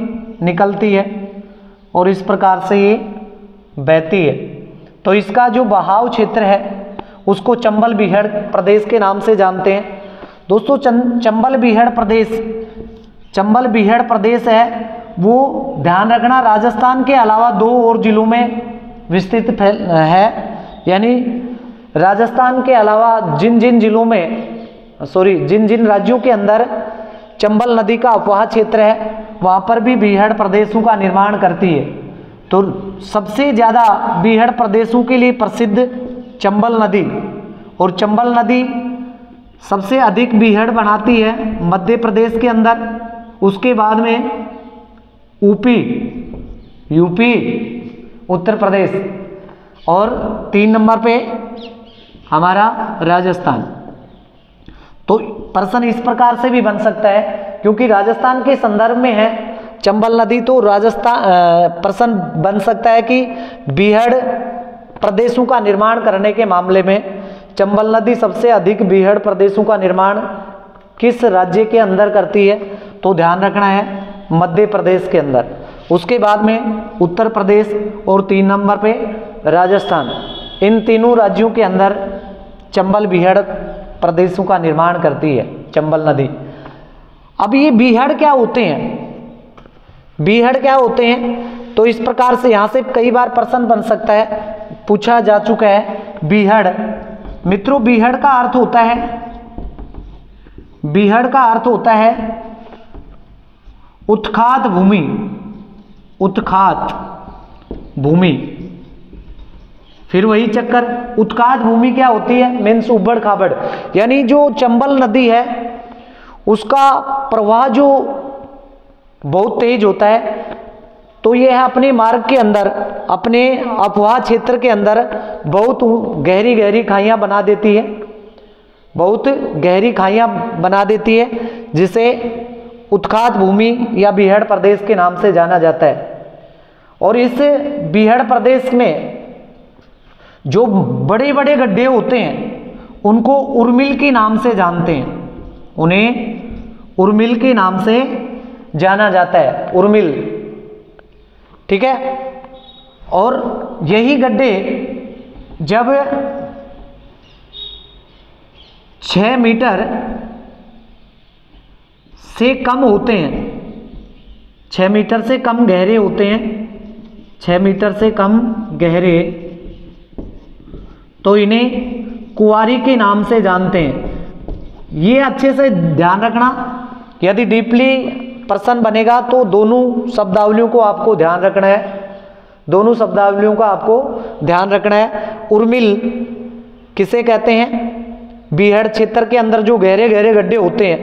निकलती है और इस प्रकार से ये बहती है। तो इसका जो बहाव क्षेत्र है उसको चंबल बीहड़ प्रदेश के नाम से जानते हैं। दोस्तों, चंबल बीहड़ प्रदेश है वो, ध्यान रखना, राजस्थान के अलावा 2 और जिलों में विस्तृत है। यानी राजस्थान के अलावा जिन जिन राज्यों के अंदर चंबल नदी का अपवाह क्षेत्र है वहाँ पर भी बीहड़ प्रदेशों का निर्माण करती है। तो सबसे ज़्यादा बीहड़ प्रदेशों के लिए प्रसिद्ध चंबल नदी, और चंबल नदी सबसे अधिक बीहड़ बनाती है मध्य प्रदेश के अंदर, उसके बाद में यूपी उत्तर प्रदेश, और 3 नंबर पे हमारा राजस्थान। तो प्रश्न इस प्रकार से भी बन सकता है, क्योंकि राजस्थान के संदर्भ में है चंबल नदी, तो राजस्थान प्रश्न बन सकता है कि बीहड़ प्रदेशों का निर्माण करने के मामले में चंबल नदी सबसे अधिक बीहड़ प्रदेशों का निर्माण किस राज्य के अंदर करती है, तो ध्यान रखना है मध्य प्रदेश के अंदर, उसके बाद में उत्तर प्रदेश, और 3 नंबर पे राजस्थान। इन तीनों राज्यों के अंदर चंबल बीहड़ प्रदेशों का निर्माण करती है चंबल नदी। अब ये बीहड़ क्या होते हैं, बीहड़ क्या होते हैं, तो इस प्रकार से यहाँ से कई बार प्रश्न बन सकता है, पूछा जा चुका है। बीहड़ मित्रों, बीहड़ का अर्थ होता है, बीहड़ का अर्थ होता है उत्खात भूमि, उत्खात भूमि। फिर वही चक्कर, उत्खात भूमि क्या होती है, मीन्स उबड़ खाबड़, यानी जो चंबल नदी है उसका प्रवाह जो बहुत तेज होता है, तो यह अपने मार्ग के अंदर, अपने अपवाह क्षेत्र के अंदर बहुत गहरी गहरी खाइयाँ बना देती है, बहुत गहरी खाइयाँ बना देती है, जिसे उत्खात भूमि या बीहड़ प्रदेश के नाम से जाना जाता है। और इस बीहड़ प्रदेश में जो बड़े बड़े गड्ढे होते हैं उनको उर्मिल के नाम से जानते हैं, उन्हें उर्मिल के नाम से जाना जाता है, उर्मिल, ठीक है। और यही गड्ढे जब 6 मीटर से कम होते हैं, 6 मीटर से कम गहरे होते हैं, 6 मीटर से कम गहरे, तो इन्हें कुंवारी के नाम से जानते हैं। ये अच्छे से ध्यान रखना, यदि डीपली प्रश्न बनेगा तो दोनों शब्दावलियों को आपको ध्यान रखना है, दोनों शब्दावलियों का आपको ध्यान रखना है। उर्मिल किसे कहते हैं, बीहड़ क्षेत्र के अंदर जो गहरे गहरे गड्ढे होते हैं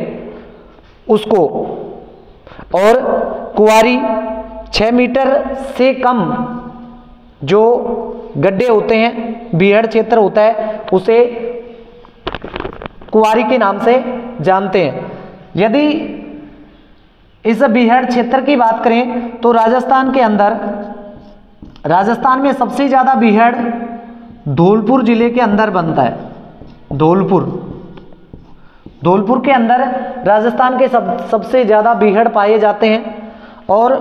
उसको, और कुंवारी 6 मीटर से कम जो गड्ढे होते हैं, बीहड़ क्षेत्र होता है, उसे कुंवारी के नाम से जानते हैं। यदि इस बीहड़ क्षेत्र की बात करें तो राजस्थान के अंदर, राजस्थान में सबसे ज़्यादा बीहड़ धौलपुर जिले के अंदर बनता है। धौलपुर के अंदर राजस्थान के सबसे ज़्यादा बीहड़ पाए जाते हैं। और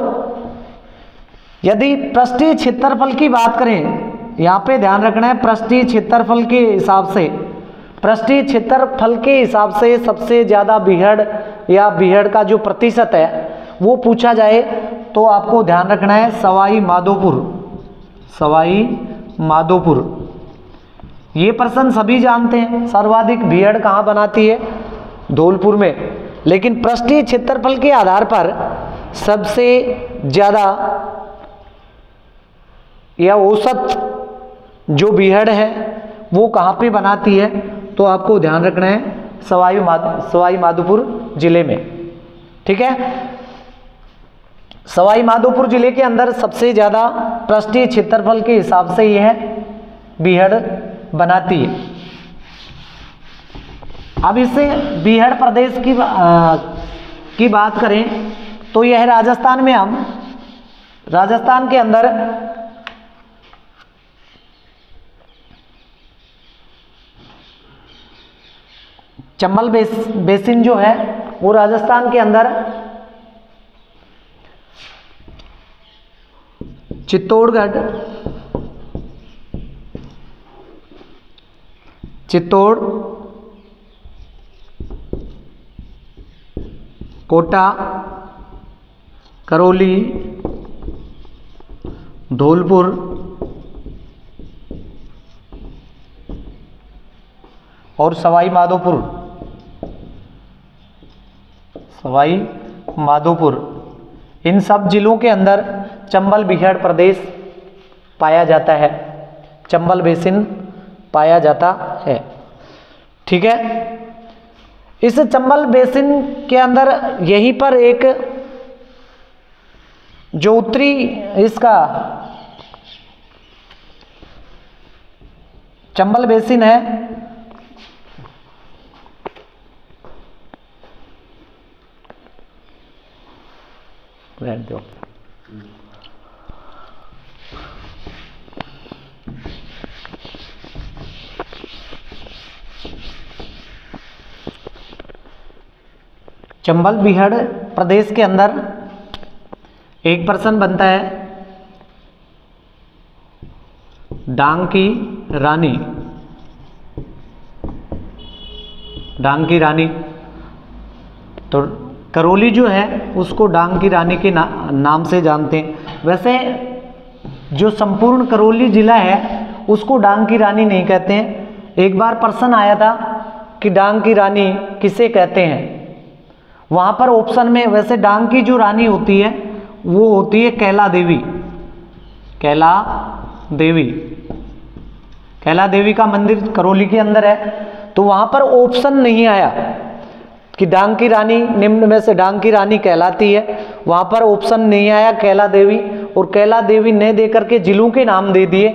यदि पृष्ठीय क्षेत्रफल की बात करें, यहाँ पे ध्यान रखना है, पृष्ठीय क्षेत्रफल के हिसाब से, पृष्ठीय क्षेत्रफल के हिसाब से सबसे ज़्यादा बीहड़ या बीहड़ का जो प्रतिशत है वो पूछा जाए तो आपको ध्यान रखना है सवाई माधोपुर, सवाई माधोपुर। ये प्रश्न सभी जानते हैं, सर्वाधिक बीहड़ कहाँ बनाती है, धौलपुर में, लेकिन पृष्ठीय क्षेत्रफल के आधार पर सबसे ज़्यादा या औसत जो बीहड़ है वो कहाँ पे बनाती है, तो आपको ध्यान रखना है सवाई माधोपुर जिले में, ठीक है। सवाई माधोपुर जिले के अंदर सबसे ज़्यादा पृष्ठीय क्षेत्रफल के हिसाब से यह बीहड़ बनाती है। अब इससे बीहड़ प्रदेश की बात करें तो यह राजस्थान में, हम राजस्थान के अंदर चंबल बेसिन जो है वो राजस्थान के अंदर चित्तौड़गढ़, कोटा, करौली, धौलपुर, और सवाई माधोपुर, सवाई माधोपुर, इन सब जिलों के अंदर चंबल बीहड़ प्रदेश पाया जाता है, चंबल बेसिन पाया जाता है। ठीक है, इस चंबल बेसिन के अंदर यहीं पर एक जो उत्तरी इसका चंबल बेसिन है, रहने दो, चंबल बीहड़ प्रदेश के अंदर एक पर्सन बनता है डांग की रानी, डांग की रानी। तो करौली जो है उसको डांग की रानी के नाम से जानते हैं। वैसे जो संपूर्ण करौली जिला है उसको डांग की रानी नहीं कहते हैं। एक बार प्रश्न आया था कि डांग की रानी किसे कहते हैं, वहाँ पर ऑप्शन में वैसे डांग की जो रानी होती है वो होती है कैला देवी, कैला देवी, कैला देवी का मंदिर करौली के अंदर है। तो वहाँ पर ऑप्शन नहीं आया कि डांग की रानी निम्न में से डांग की रानी कहलाती है, वहाँ पर ऑप्शन नहीं आया कैला देवी, और कैला देवी ने दे करके जिलों के नाम दे दिए।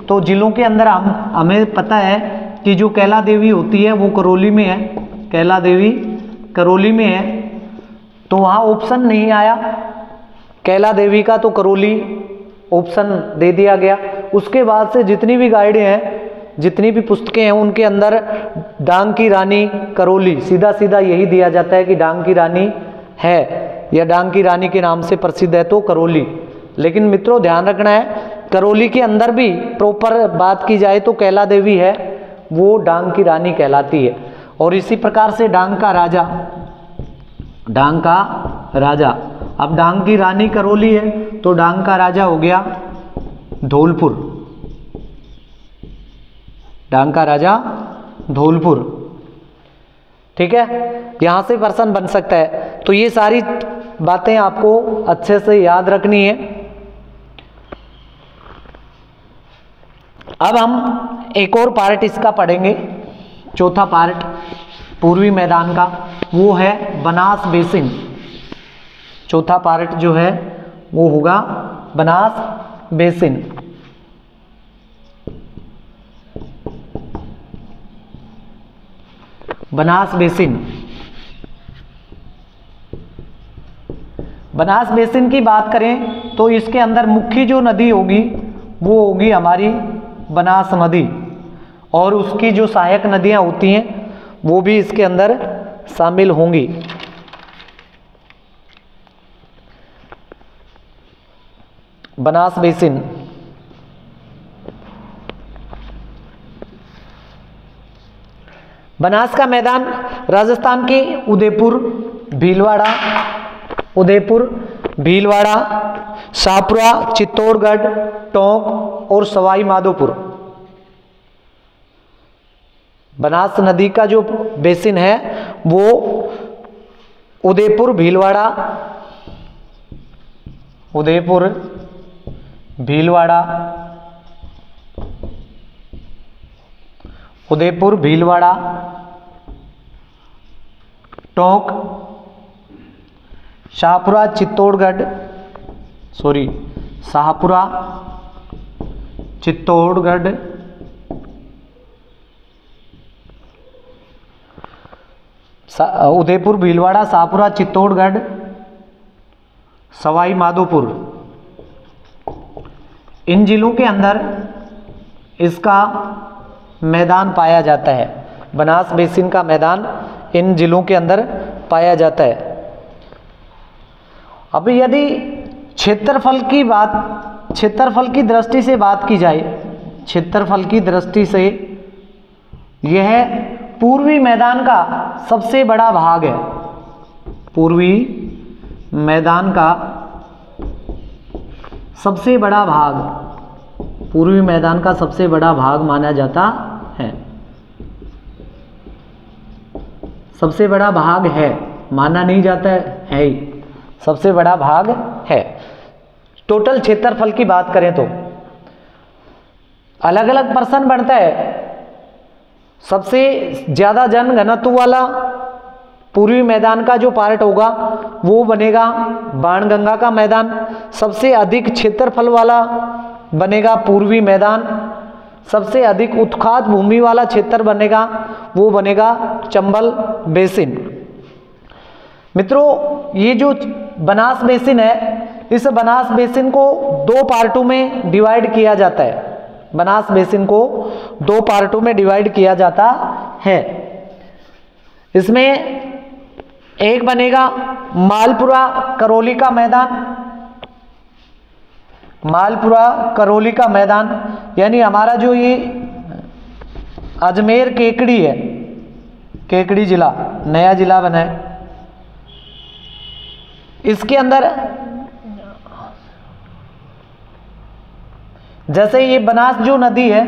तो जिलों के अंदर हमें पता है कि जो कैला देवी होती है वो करौली में है, कैला देवी करौली में है। तो वहाँ ऑप्शन नहीं आया कैला देवी का, तो करौली ऑप्शन दे दिया गया। उसके बाद से जितनी भी गाइडें हैं, जितनी भी पुस्तकें हैं, उनके अंदर डांग की रानी करौली सीधा सीधा यही दिया जाता है कि डांग की रानी है या डांग की रानी के नाम से प्रसिद्ध है तो करौली। लेकिन मित्रों ध्यान रखना है, करौली के अंदर भी प्रॉपर बात की जाए तो कैला देवी है वो डांग की रानी कहलाती है। और इसी प्रकार से डांग का राजा, डांग का राजा, अब डांग की रानी करौली है तो डांग का राजा हो गया धौलपुर, डांग का राजा धौलपुर। ठीक है, यहां से पर्सन बन सकता है। तो ये सारी बातें आपको अच्छे से याद रखनी है। अब हम एक और पार्ट इसका पढ़ेंगे, चौथा पार्ट पूर्वी मैदान का, वो है बनास बेसिन। चौथा पार्ट जो है वो होगा Banas basin. Banas basin, Banas basin की बात करें तो इसके अंदर मुख्य जो नदी होगी वो होगी हमारी बनास नदी, और उसकी जो सहायक नदियां होती हैं वो भी इसके अंदर शामिल होंगी। बनास बेसिन, बनास का मैदान राजस्थान के उदयपुर, भीलवाड़ा, उदयपुर, भीलवाड़ा, शाहपुरा, चित्तौड़गढ़, टोंक और सवाई माधोपुर। बनास नदी का जो बेसिन है वो उदयपुर, भीलवाड़ा, उदयपुर, भीलवाड़ा, उदयपुर, भीलवाड़ा, टोंक, शाहपुरा, चित्तौड़गढ़, शाहपुरा, चित्तौड़गढ़, उदयपुर, भीलवाड़ा, शाहपुरा, चित्तौड़गढ़, सवाई माधोपुर, इन जिलों के अंदर इसका मैदान पाया जाता है। बनास बेसिन का मैदान इन जिलों के अंदर पाया जाता है। अब यदि क्षेत्रफल की दृष्टि से बात की जाए, क्षेत्रफल की दृष्टि से यह पूर्वी मैदान का सबसे बड़ा भाग है। पूर्वी मैदान का सबसे बड़ा भाग, पूर्वी मैदान का सबसे बड़ा भाग माना जाता है। सबसे बड़ा भाग है, माना नहीं जाता है ही, सबसे बड़ा भाग है। टोटल क्षेत्रफल की बात करें तो अलग अलग पर्सन बढ़ता है। सबसे ज्यादा जन घनत्व वाला पूर्वी मैदान का जो पार्ट होगा वो बनेगा बाणगंगा का मैदान। सबसे अधिक क्षेत्रफल वाला बनेगा पूर्वी मैदान। सबसे अधिक उत्खात भूमि वाला क्षेत्र बनेगा वो बनेगा चंबल बेसिन। मित्रों, ये जो बनास बेसिन है, इस बनास बेसिन को दो पार्टों में डिवाइड किया जाता है। बनास बेसिन को दो पार्टों में डिवाइड किया जाता है। इसमें एक बनेगा मालपुरा करौली का मैदान, मालपुरा करौली का मैदान, यानी हमारा जो ये अजमेर केकड़ी है, केकड़ी जिला नया जिला बना है, इसके अंदर जैसे ये बनास जो नदी है,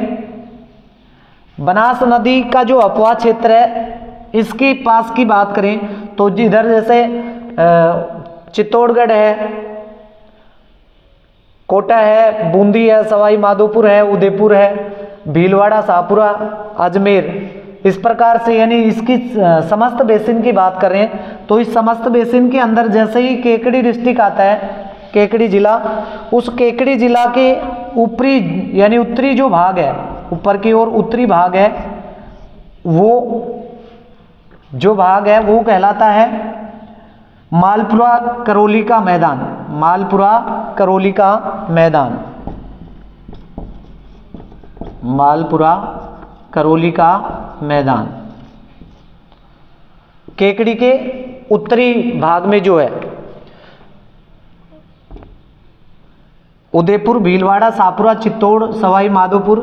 बनास नदी का जो अपवाह क्षेत्र है, इसके पास की बात करें तो इधर जैसे चित्तौड़गढ़ है, कोटा है, बूंदी है, सवाई माधोपुर है, उदयपुर है, भीलवाड़ा, शाहपुरा, अजमेर, इस प्रकार से यानी इसकी समस्त बेसिन की बात करें तो इस समस्त बेसिन के अंदर जैसे ही केकड़ी डिस्ट्रिक्ट आता है, केकड़ी जिला, उस केकड़ी जिला के ऊपरी यानी उत्तरी जो भाग है, ऊपर की ओर उत्तरी भाग है, वो जो भाग है वो कहलाता है मालपुरा करौली का मैदान। मालपुरा करौली का मैदान, मालपुरा करौली का मैदान केकड़ी के उत्तरी भाग में जो है, उदयपुर, भीलवाड़ा, शाहपुरा, चित्तौड़, सवाई माधोपुर,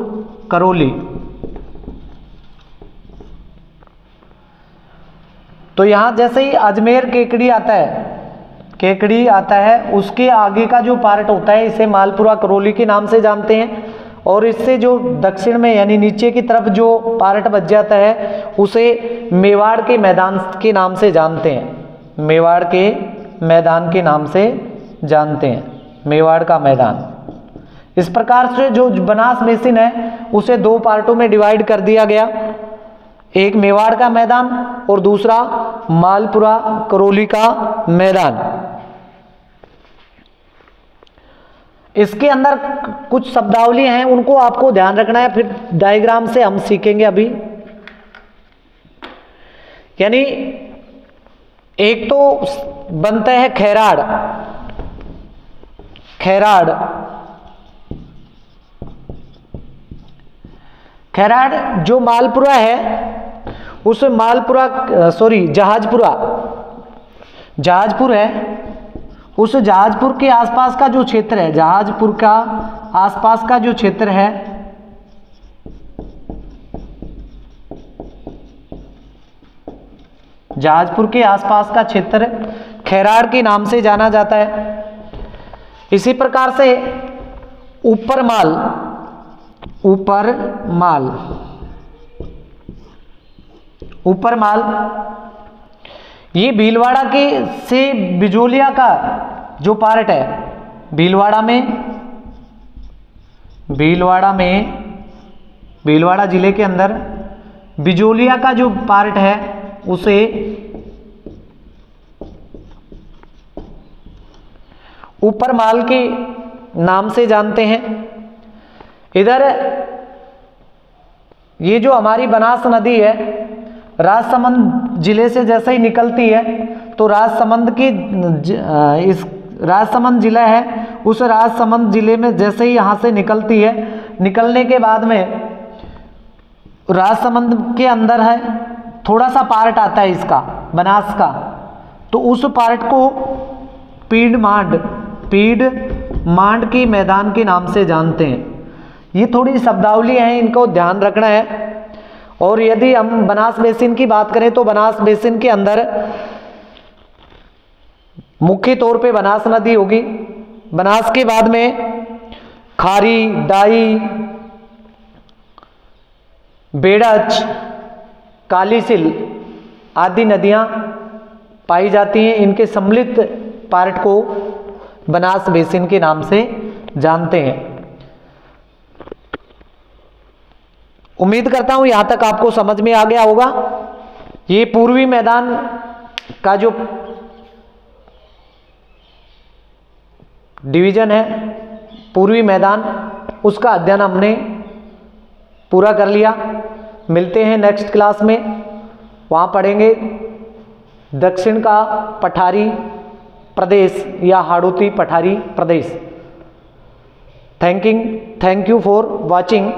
करौली। तो यहां जैसे ही अजमेर केकड़ी आता है, केकड़ी आता है, उसके आगे का जो पार्ट होता है इसे मालपुरा करौली के नाम से जानते हैं, और इससे जो दक्षिण में यानी नीचे की तरफ जो पार्ट बच जाता है उसे मेवाड़ के मैदान के नाम से जानते हैं। मेवाड़ के मैदान के नाम से जानते हैं, मेवाड़ का मैदान। इस प्रकार से जो बनास बेसिन है उसे दो पार्टों में डिवाइड कर दिया गया, एक मेवाड़ का मैदान और दूसरा मालपुरा करौली का मैदान। इसके अंदर कुछ शब्दावली हैं, उनको आपको ध्यान रखना है, फिर डायग्राम से हम सीखेंगे अभी। यानी एक तो बनता है खैराड़, खैराड़, खैराड़ जो मालपुरा है उस मालपुरा जहाजपुरा, जहाजपुर है, उस जहाजपुर के आसपास का जो क्षेत्र है, जहाजपुर का आसपास का जो क्षेत्र है, जहाजपुर के आसपास का क्षेत्र खैराड़ के नाम से जाना जाता है। इसी प्रकार से ऊपर माल, ऊपर माल, ऊपर माल ये भीलवाड़ा के से बिजोलिया का जो पार्ट है, भीलवाड़ा जिले के अंदर बिजोलिया का जो पार्ट है उसे ऊपर माल के नाम से जानते हैं। इधर ये जो हमारी बनास नदी है राजसमंद जिले से जैसे ही निकलती है तो राजसमंद की इस राजसमंद जिला है, उस राजसमंद जिले में जैसे ही यहाँ से निकलती है, निकलने के बाद में राजसमंद के अंदर है थोड़ा सा पार्ट आता है इसका बनास का, तो उस पार्ट को पीड मांड के मैदान के नाम से जानते हैं। ये थोड़ी शब्दावली है, इनको ध्यान रखना है। और यदि हम बनास बेसिन की बात करें तो बनास बेसिन के अंदर मुख्य तौर पे बनास नदी होगी, बनास के बाद में खारी, डाई, बेड़च, कालीसिल, आदि नदियां पाई जाती हैं। इनके सम्मिलित पार्ट को बनास बेसिन के नाम से जानते हैं। उम्मीद करता हूं यहां तक आपको समझ में आ गया होगा। ये पूर्वी मैदान का जो डिवीजन है, पूर्वी मैदान, उसका अध्ययन हमने पूरा कर लिया। मिलते हैं नेक्स्ट क्लास में, वहाँ पढ़ेंगे दक्षिण का पठारी प्रदेश या हाड़ौती पठारी प्रदेश। Thank you for watching.